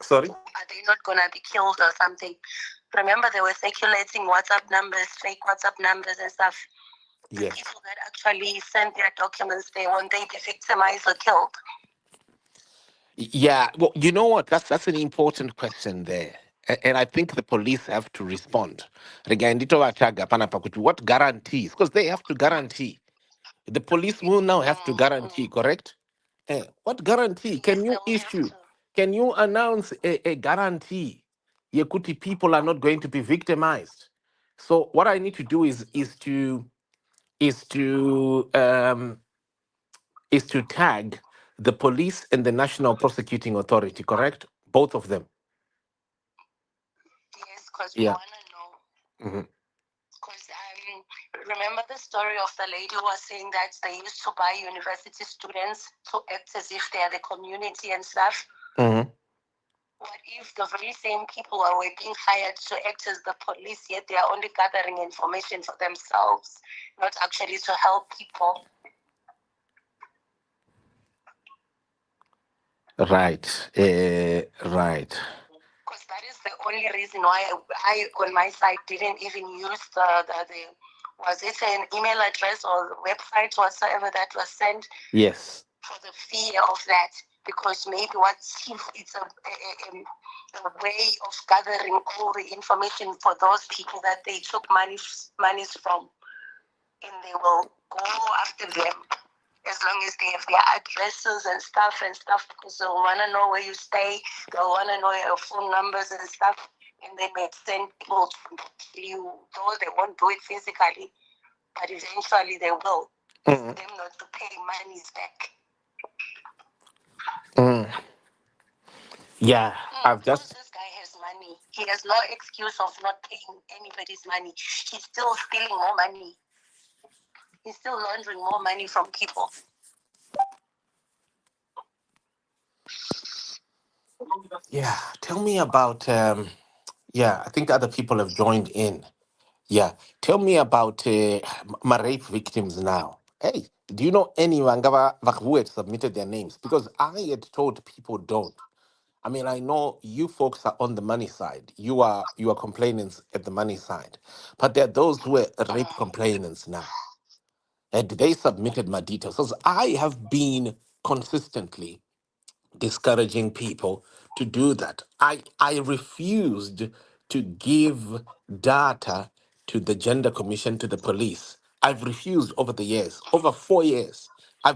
Sorry? Are they not going to be killed or something? Remember, they were circulating WhatsApp numbers, fake WhatsApp numbers and stuff. The Yes. people that actually sent their documents, won't they be victimized or killed? Yeah, well, you know what? That's an important question there. And I think the police have to respond. Again, what guarantees? Because they have to guarantee. The police will now have to guarantee, correct? What guarantee can Yes, they you will have issue? to. Can you announce a guarantee? Yekuti people are not going to be victimized. So what I need to do is to tag the police and the National Prosecuting Authority, correct? Both of them. Yes, because we Yeah. want to know. Mhm. Because remember the story of the lady who was saying that they used to buy university students to act as if they are the community and stuff. Mhm. What if the very same were being hired to act as the police, yet they are only gathering information for themselves, not actually to help people? Right. Right. Because that is the only reason why I on my side didn't even use the was it an email address or website whatsoever that was sent? Yes. For the fear of that, because maybe what if it's a way of gathering all the information for those people that they took monies from, and they will go after them as long as they have their addresses and stuff, because they'll want to know where you stay, they'll want to know your phone numbers and stuff, and they may send people to kill you, though they won't do it physically, but eventually they will. Mhm. Them not to pay monies back. Mm. Yeah, I've Because just this guy has money. He has no excuse of not paying anybody's money. He's still stealing more money. He's still laundering more money from people. yeah. Tell me about yeah. I think other people have joined in. Yeah, tell me about my rape victims now. Hey, do you know anyone who had submitted their names? Because I had told people don't. I mean, I know you folks are on the money side. You are complainants at the money side, but there are those who are rape complainants now, and they submitted my details. Because I have been consistently discouraging people to do that. I refused to give data to the Gender Commission, to the police. I've refused over the years, over 4 years.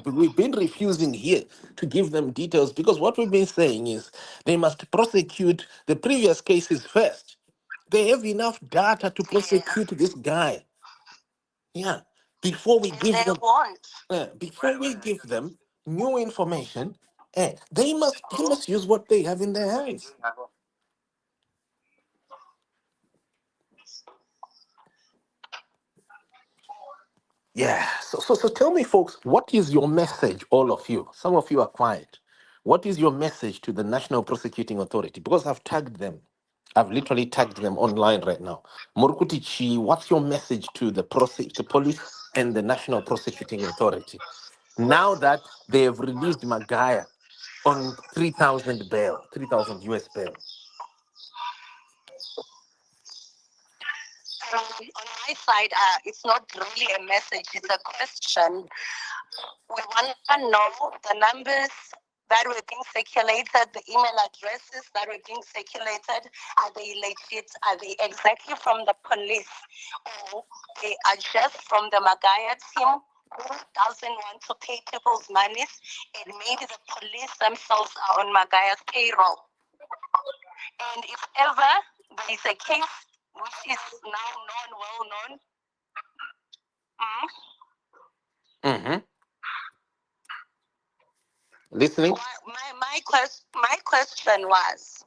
We've been refusing here to give them details because what we've been saying is they must prosecute the previous cases first. They have enough data to prosecute this guy. Yeah. Before we give They them won't. before we give them new information, they must use what they have in their hands. Yeah. So tell me, folks, what is your message, all of you? Some of you are quiet. What is your message to the National Prosecuting Authority? Because I've tagged them. I've literally tagged them online right now. Morukutichi, what's your message to the police and the National Prosecuting Authority? Now that they have released Magaya on 3,000 bail, 3,000 US bail. On my side, it's not really a message, it's a question. We want to know the numbers that were being circulated, the email addresses that were being circulated. Are they legit? Are they exactly from the police? Or they are just from the Magaya team who doesn't want to pay people's monies, and maybe the police themselves are on Magaya's payroll. And if ever there is a case which is now known, well known, Mm-hmm. Listening? my question was,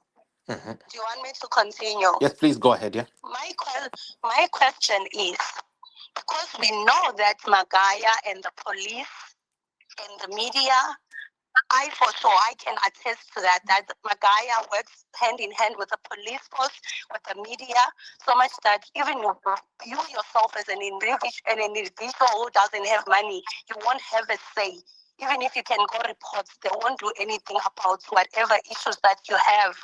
Mm-hmm. do you want me to continue? Yes, please go ahead. Yeah. My question is, because we know that Magaya and the police and the media, for sure I can attest to that Magaya works hand in hand with the police force, with the media, so much that even you yourself as an individual who doesn't have money, you won't have a say Even if you can go reports, they won't do anything about whatever issues that you have.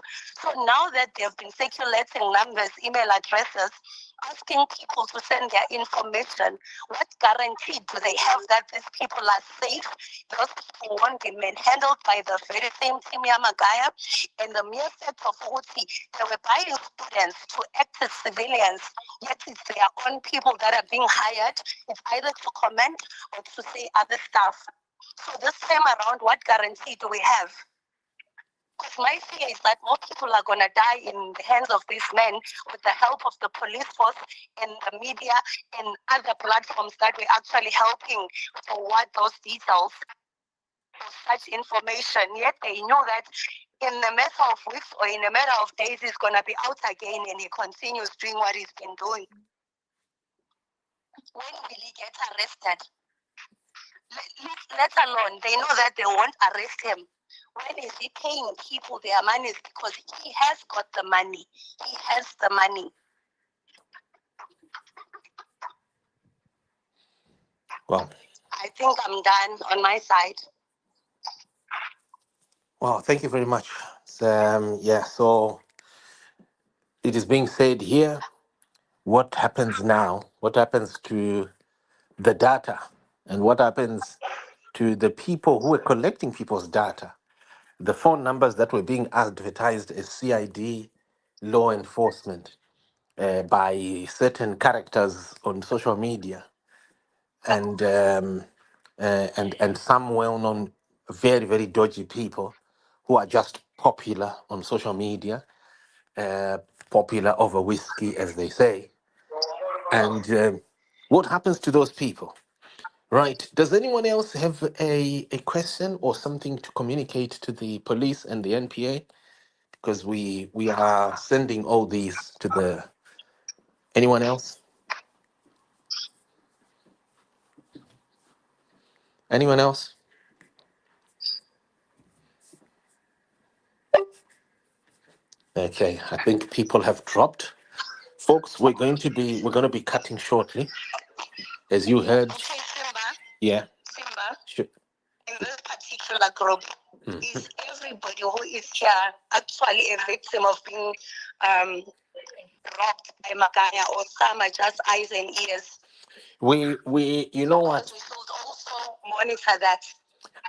So now that they've been circulating numbers, email addresses, asking people to send their information, what guarantee do they have that these people are safe? Those people won't be manhandled by the very same team Magaya. And the mere fact of OT, they were buying students to act as civilians, yet it's their own people that are being hired. It's either to comment or to say other stuff. So this time around, what guarantee do we have? Because my fear is that more people are going to die in the hands of these men with the help of the police force and the media and other platforms that we're actually helping forward those details or such information. Yet they knew that in a matter of weeks or in a matter of days, he's going to be out again and he continues doing what he's been doing. When will he get arrested? Let alone, they know that they won't arrest him. When is he paying people their money? Because he has got the money. He has the money. Well, I think I'm done on my side. well, thank you very much. Yeah, so it is being said here, what happens now? What happens to the data? And what happens to the people who are collecting people's data? The phone numbers that were being advertised as CID law enforcement by certain characters on social media, and and some well-known, very very dodgy people who are just popular on social media, uh, popular over whiskey, as they say. And what happens to those people? Right. Does anyone else have a question or something to communicate to the police and the NPA? Because we are sending all these to the. Anyone else? Anyone else? Okay, I think people have dropped. Folks, we're going to be cutting shortly, as you heard. Okay, Yeah. Simba, Sure. in this particular group, is everybody who is here actually a victim of being robbed by Magaya, or some are just eyes and ears? You know Because what? we should also monitor that.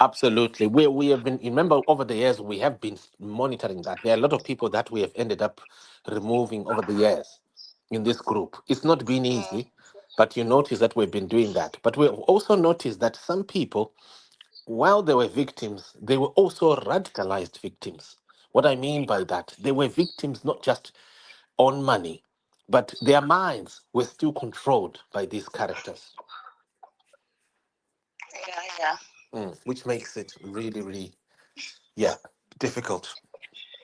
Absolutely. We have been, remember, over the years, we have been monitoring that. There are a lot of people that we have ended up removing over the years in this group. It's not been easy, but you notice that we've been doing that. But we've also noticed that some people, while they were victims, they were also radicalized victims. What I mean by that, they were victims not just on money, but their minds were still controlled by these characters, Yeah, yeah. which makes it really, really, yeah, difficult.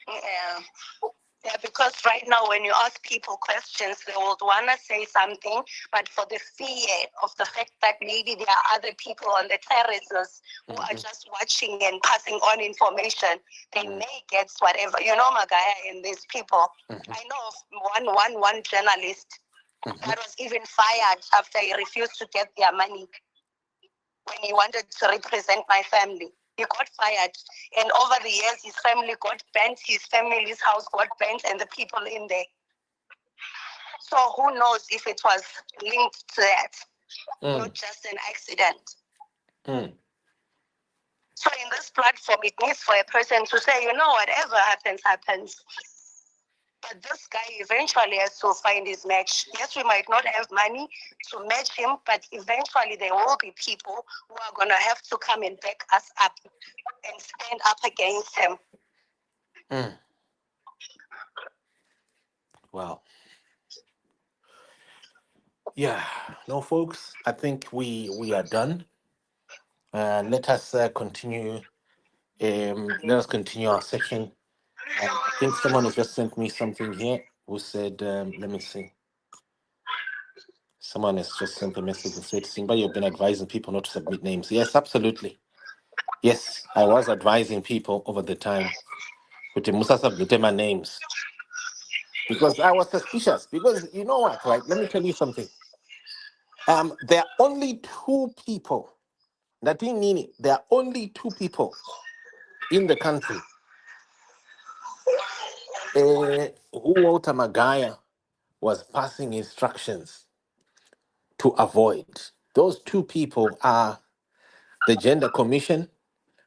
Yeah. Yeah, because right now when you ask people questions, they would want to say something, but for the fear of the fact that maybe there are other people on the terraces who are just watching and passing on information, they may get whatever. You know, Magaya and these people. I know of one journalist that was even fired after he refused to get their money when he wanted to represent my family. He got fired. And over the years, his family got bent, his family's house got bent, and the people in there. So who knows if it was linked to that, not just an accident. Mm. So in this platform, it needs for a person to say, you know, whatever happens, happens. But this guy eventually has to find his match. Yes, we might not have money to match him, but eventually there will be people who are going to have to come and back us up and stand up against him. Mm. Wow. Yeah. No, folks, I think we are done. Let us continue. Let us continue our session. I think someone has just sent me something here who said, let me see. Someone has just sent a message and said, Simba, you've been advising people not to submit names. Yes, absolutely. Yes, I was advising people over the time with the Musa submit my names because I was suspicious. Because you know what, right? Let me tell you something. There are only two people Nothing nini. There are only two people in the country who Walter Magaya was passing instructions to avoid. Those two people are the Gender Commission.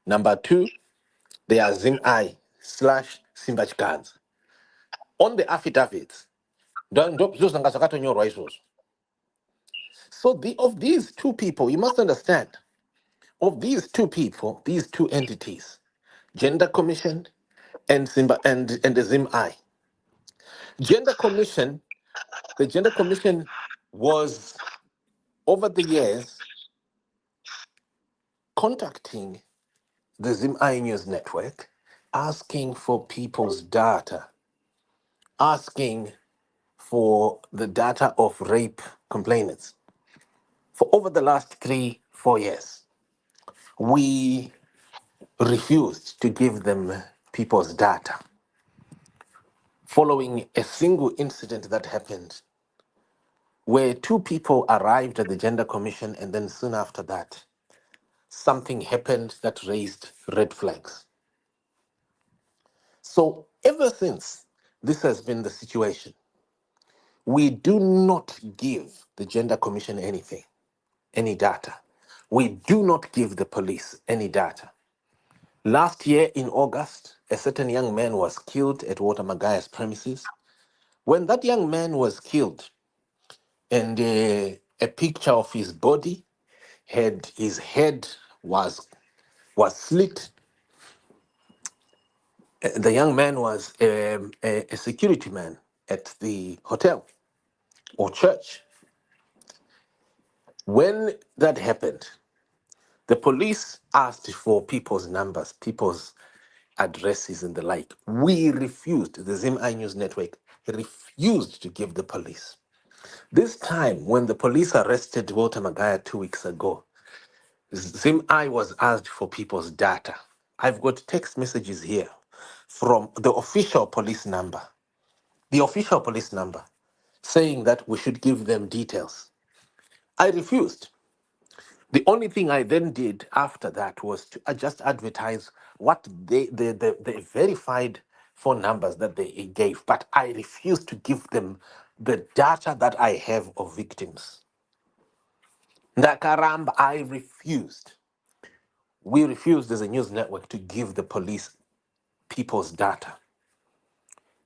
Number two, they are Zim-I / Simbachkans. On the affidavits, so of these two people, you must understand, of these two people, these two entities, Gender Commission and and the Zim-I. Gender Commission, the Gender Commission was over the years contacting the Zim-I News Network, asking for people's data, asking for the data of rape complainants. For over the last 3-4 years, we refused to give them people's data following a single incident that happened where two people arrived at the Gender Commission, and then soon after that, something happened that raised red flags. So ever since this has been the situation, we do not give the Gender Commission anything, any data. We do not give the police any data. Last year in August, a certain young man was killed at Walter Magaya's premises. When that young man was killed, and a picture of his body had his head was slit. The young man was a security man at the hotel or church. When that happened, the police asked for people's numbers, people's addresses, and the like. We refused. The Zim-I News Network refused to give the police. This time, when the police arrested Walter Magaya 2 weeks ago, Zim-I was asked for people's data. I've got text messages here from the official police number, saying that we should give them details. I refused. The only thing I then did after that was to just advertise what the verified phone numbers that they gave, but I refused to give them the data that I have of victims. Ndakaramba, I refused. We refused as a news network to give the police people's data.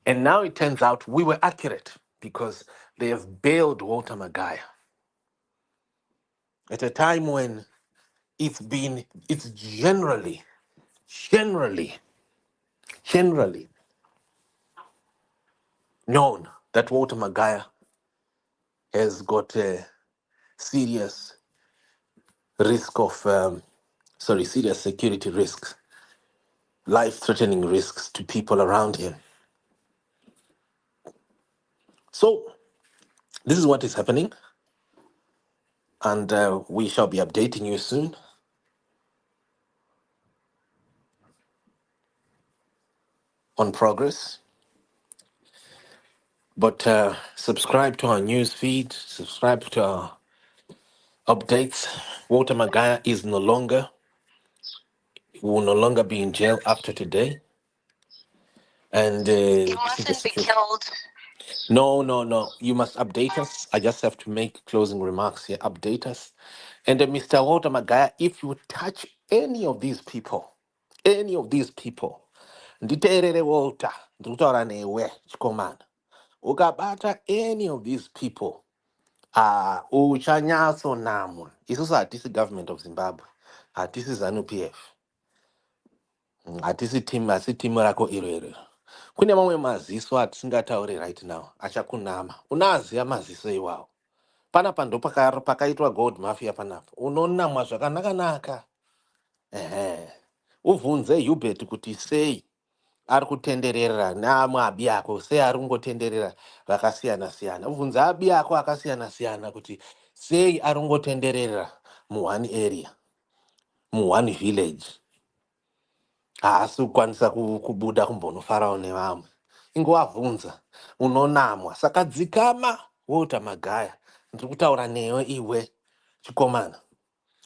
And now it turns out we were accurate because they have bailed Walter Magaya at a time when it's generally, generally known that Walter Magaya has got a serious risk of, serious security risks, life-threatening risks to people around him. So this is what is happening, and we shall be updating you soon on progress. But subscribe to our news feed, subscribe to our updates. Walter Magaya will no longer be in jail after today. And You this is the mustn't be situation. killed. No, no, no. You must update us. I just have to make closing remarks here. Update us. And Mr. Walter Magaya, if you touch any of these people, nditeerere Walter, ndikutaura newe chikomana. Ukabata any of these people, uchanyatsonamwa. Isusu hatisi government of Zimbabwe, hatisi ZANU-PF, hatisi team, asi timu rako iro. Kune mamwe maziso atisingatauri right now, achakunama. Unaziya maziso iwawo. Panapa ndo pakaitwa gold mafia panapa. Unonamwa zvakanaka. Ehe. Uvhunze Hubert kuti sei ari kutenderera neamwe abi ako, sei ari kungotenderera vakasiyana-siyana. Uvhunze abi ako akasiyana-siyana kuti sei ari kungotenderera muone area, muone village. Haasi kukwanisa kubuda kumbonofarawo nevamwe. Ingowavhunza, unonamwa. Saka dzikama, Walter Magaya. Ndiri kutaura newe iwe chikomana.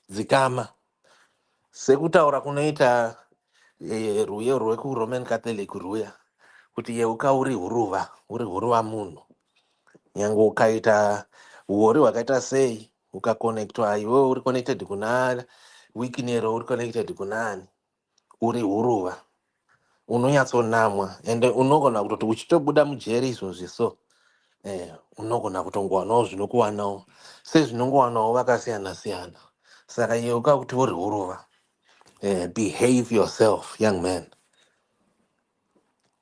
Dzikama. sekutaura kunoita rwiyo rwekuroman catholic rwuya kuti yeuka uri huruva munhu, nyange ukaita uori hwakaita sei, ukakonektwa iwe uri connected kuna wikinero, uri connected kunaani, uri huruva unonyatsonamwa, ende unogona kutoti uchitobuda mujeri izvozvi so unogona kutongowanawo zvinokuwanawo sezvinongowanawo vakasiyana siyana. Saka yeuka kuti uri huruva, behave yourself young man.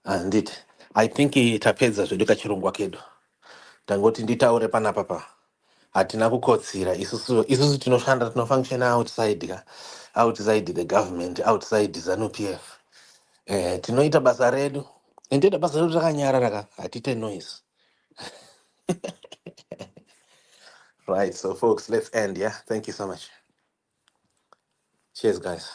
Handiti I think tapedza zvedu kachirongwa kedu, tangoti nditaure panapa pa hatina kukotsira isusu tinoshanda, tinofunction outside the government, outside ZANU-PF. Tinoita basa redu, endeda basa redu rakanyarara ka, hatite noise. Right, so folks, let's end. Yeah, thank you so much. Cheers, guys.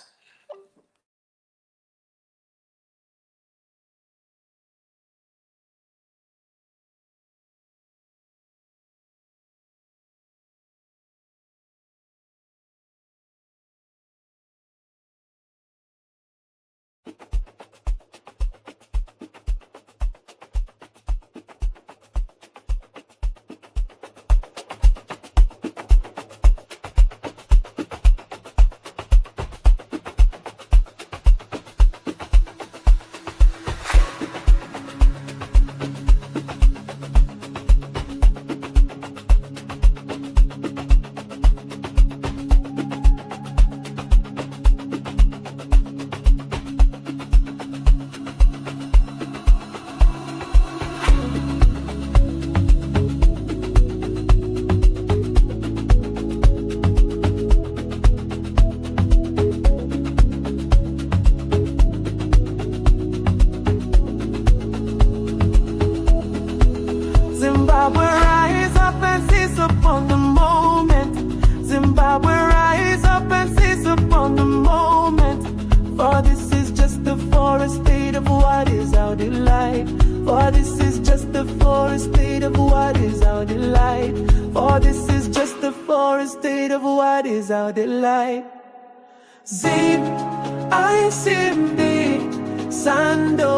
Zimbabwe, rise up and seize upon the moment. Zimbabwe, rise up and seize upon the moment. For this is just the forest state of what is our delight. For this is just the forest state of what is our delight. For this is just the forest state of what is our delight. Zip, I sim, sando.